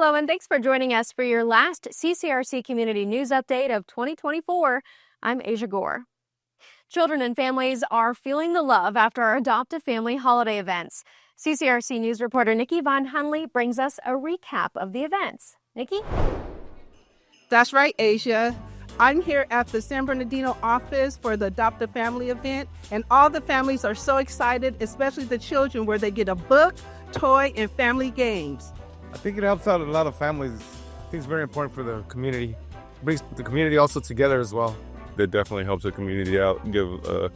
Hello, and thanks for joining us for your last CCRC Community News Update of 2024. I'm Asia Gore. Children and families are feeling the love after our Adopt a Family holiday events. CCRC News reporter Nikki Von Hunley brings us a recap of the events. Nikki? That's right, Asia. I'm here at the San Bernardino office for the Adopt a Family event, and all the families are so excited, especially the children, where they get a book, toy, and family games. I think it helps out a lot of families. I think it's very important for the community. It brings the community also together as well. That definitely helps the community out and give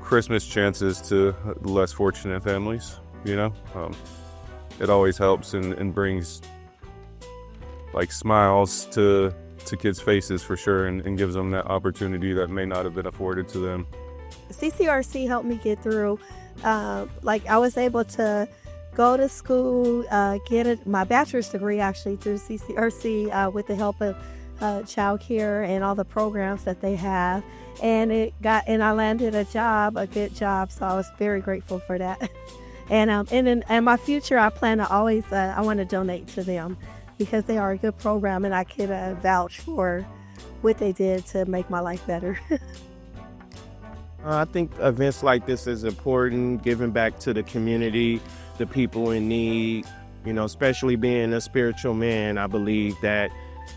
Christmas chances to less fortunate families, you know? It always helps and brings like smiles to kids' faces for sure, and gives them that opportunity that may not have been afforded to them. CCRC helped me get through. I was able to go to school, get my bachelor's degree actually through CCRC with the help of child care and all the programs that they have. And I landed a good job, so I was very grateful for that. And in my future, I plan to always, I want to donate to them because they are a good program, and I could vouch for what they did to make my life better. I think events like this is important, giving back to the community, the people in need, especially being a spiritual man. I believe that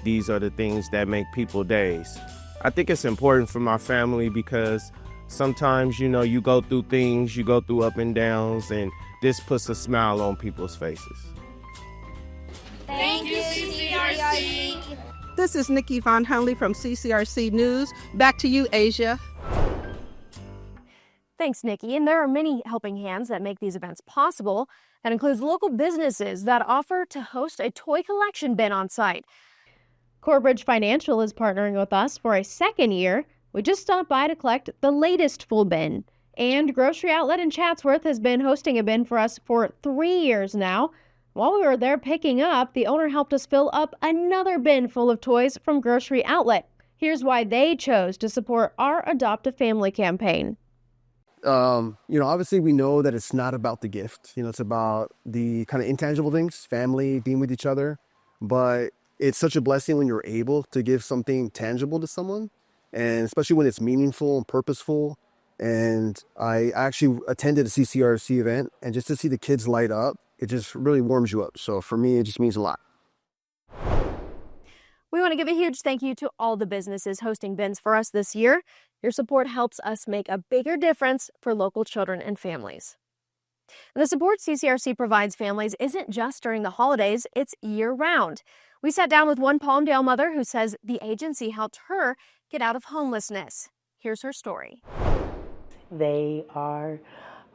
these are the things that make people days. I think it's important for my family because sometimes, you go through things, you go through up and downs, and this puts a smile on people's faces. Thank you, CCRC. This is Nikki Von Hunley from CCRC News. Back to you, Asia. Thanks, Nikki. And there are many helping hands that make these events possible. That includes local businesses that offer to host a toy collection bin on site. Corebridge Financial is partnering with us for a second year. We just stopped by to collect the latest full bin. And Grocery Outlet in Chatsworth has been hosting a bin for us for 3 years now. While we were there picking up, the owner helped us fill up another bin full of toys from Grocery Outlet. Here's why they chose to support our Adopt a Family campaign. Obviously we know that it's not about the gift. It's about the kind of intangible things, family, being with each other. But it's such a blessing when you're able to give something tangible to someone, and especially when it's meaningful and purposeful. And I actually attended a CCRC event, and just to see the kids light up, it just really warms you up. So for me, it just means a lot. We want to give a huge thank you to all the businesses hosting bins for us this year. Your support helps us make a bigger difference for local children and families. And the support CCRC provides families isn't just during the holidays, it's year-round. We sat down with one Palmdale mother who says the agency helped her get out of homelessness. Here's her story. They are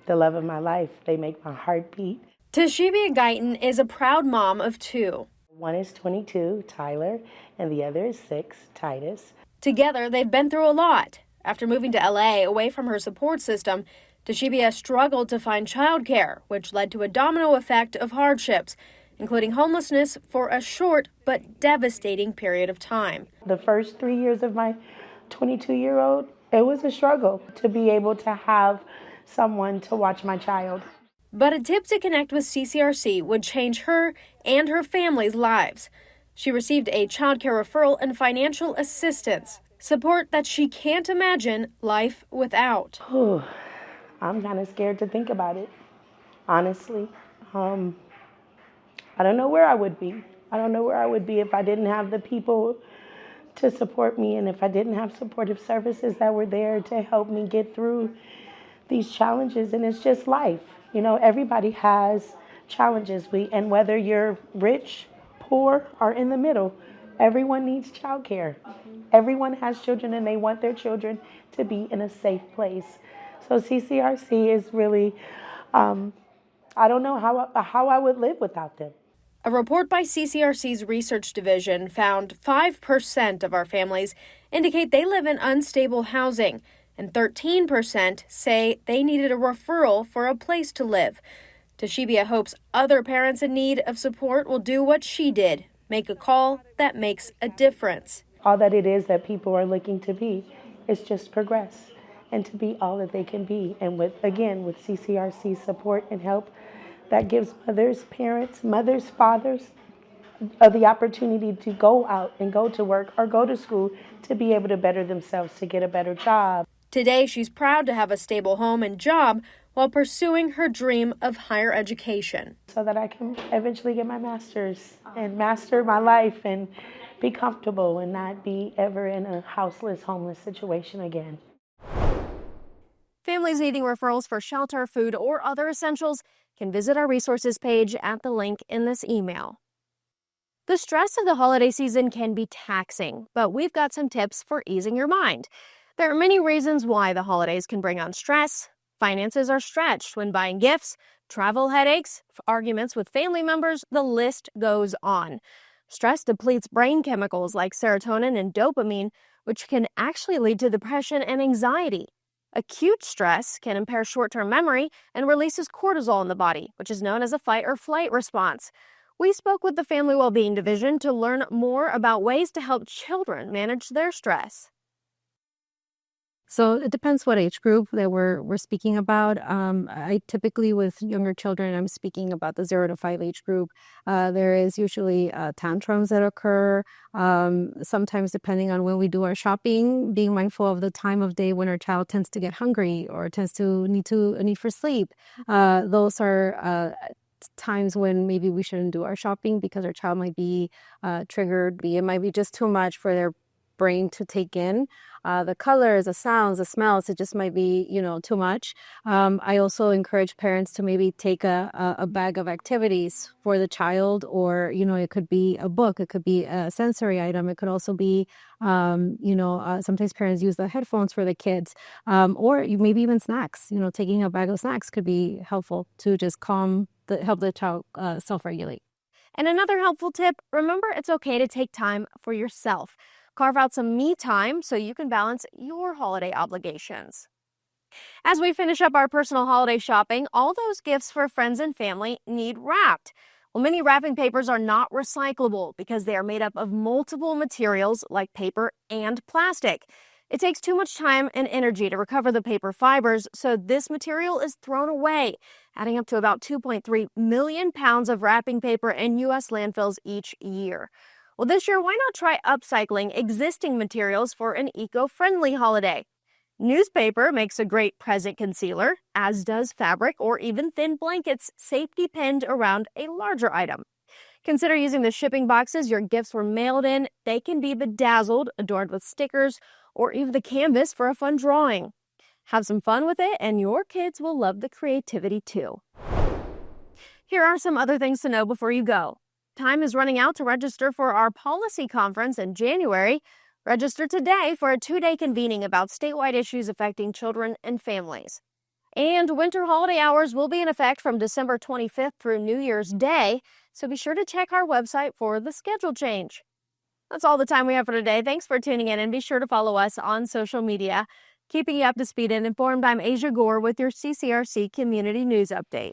the love of my life. They make my heart beat. Tashebia Guyton is a proud mom of 2. One is 22, Tyler, and the other is 6, Titus. Together, they've been through a lot. After moving to LA away from her support system, Tashebia struggled to find childcare, which led to a domino effect of hardships, including homelessness for a short but devastating period of time. The first 3 years of my 22-year-old, it was a struggle to be able to have someone to watch my child. But a tip to connect with CCRC would change her and her family's lives. She received a childcare referral and financial assistance, support that she can't imagine life without. I'm kind of scared to think about it, honestly. I don't know where I would be. I don't know where I would be if I didn't have the people to support me, and if I didn't have supportive services that were there to help me get through these challenges. And it's just life. Everybody has challenges. And whether you're rich, poor, or in the middle, everyone needs childcare. Everyone has children, and they want their children to be in a safe place. So CCRC is really, I don't know how I would live without them. A report by CCRC's research division found 5% of our families indicate they live in unstable housing, and 13% say they needed a referral for a place to live. Tashebia hopes other parents in need of support will do what she did, make a call that makes a difference. All that it is that people are looking to be is just progress and to be all that they can be. And with CCRC support and help, that gives mothers, parents, fathers, the opportunity to go out and go to work or go to school to be able to better themselves, to get a better job. Today, she's proud to have a stable home and job while pursuing her dream of higher education. So that I can eventually get my master's and master my life and be comfortable and not be ever in a houseless, homeless situation again. Families needing referrals for shelter, food, or other essentials can visit our resources page at the link in this email. The stress of the holiday season can be taxing, but we've got some tips for easing your mind. There are many reasons why the holidays can bring on stress. Finances are stretched when buying gifts, travel headaches, arguments with family members, the list goes on. Stress depletes brain chemicals like serotonin and dopamine, which can actually lead to depression and anxiety. Acute stress can impair short-term memory and releases cortisol in the body, which is known as a fight or flight response. We spoke with the Family Wellbeing Division to learn more about ways to help children manage their stress. So it depends what age group that we're speaking about. I typically, with younger children, I'm speaking about the 0 to 5 age group. There is usually tantrums that occur. Sometimes, depending on when we do our shopping, being mindful of the time of day when our child tends to get hungry or tends to need for sleep. Those are times when maybe we shouldn't do our shopping because our child might be triggered. It might be just too much for their brain to take in. The colors, the sounds, the smells, it just might be, too much. I also encourage parents to maybe take a bag of activities for the child, or, it could be a book, it could be a sensory item. It could also be, sometimes parents use the headphones for the kids, or maybe even snacks. Taking a bag of snacks could be helpful to just help the child self-regulate. And another helpful tip, remember it's okay to take time for yourself. Carve out some me time so you can balance your holiday obligations. As we finish up our personal holiday shopping, all those gifts for friends and family need wrapped. Well, many wrapping papers are not recyclable because they are made up of multiple materials like paper and plastic. It takes too much time and energy to recover the paper fibers, so this material is thrown away, adding up to about 2.3 million pounds of wrapping paper in U.S. landfills each year. Well, this year, why not try upcycling existing materials for an eco-friendly holiday? Newspaper makes a great present concealer, as does fabric or even thin blankets safety pinned around a larger item. Consider using the shipping boxes your gifts were mailed in. They can be bedazzled, adorned with stickers, or even the canvas for a fun drawing. Have some fun with it, and your kids will love the creativity too. Here are some other things to know before you go. Time is running out to register for our policy conference in January. Register today for a 2-day convening about statewide issues affecting children and families. And winter holiday hours will be in effect from December 25th through New Year's Day, so be sure to check our website for the schedule change. That's all the time we have for today. Thanks for tuning in, and be sure to follow us on social media. Keeping you up to speed and informed, I'm Asia Gore with your CCRC Community News Update.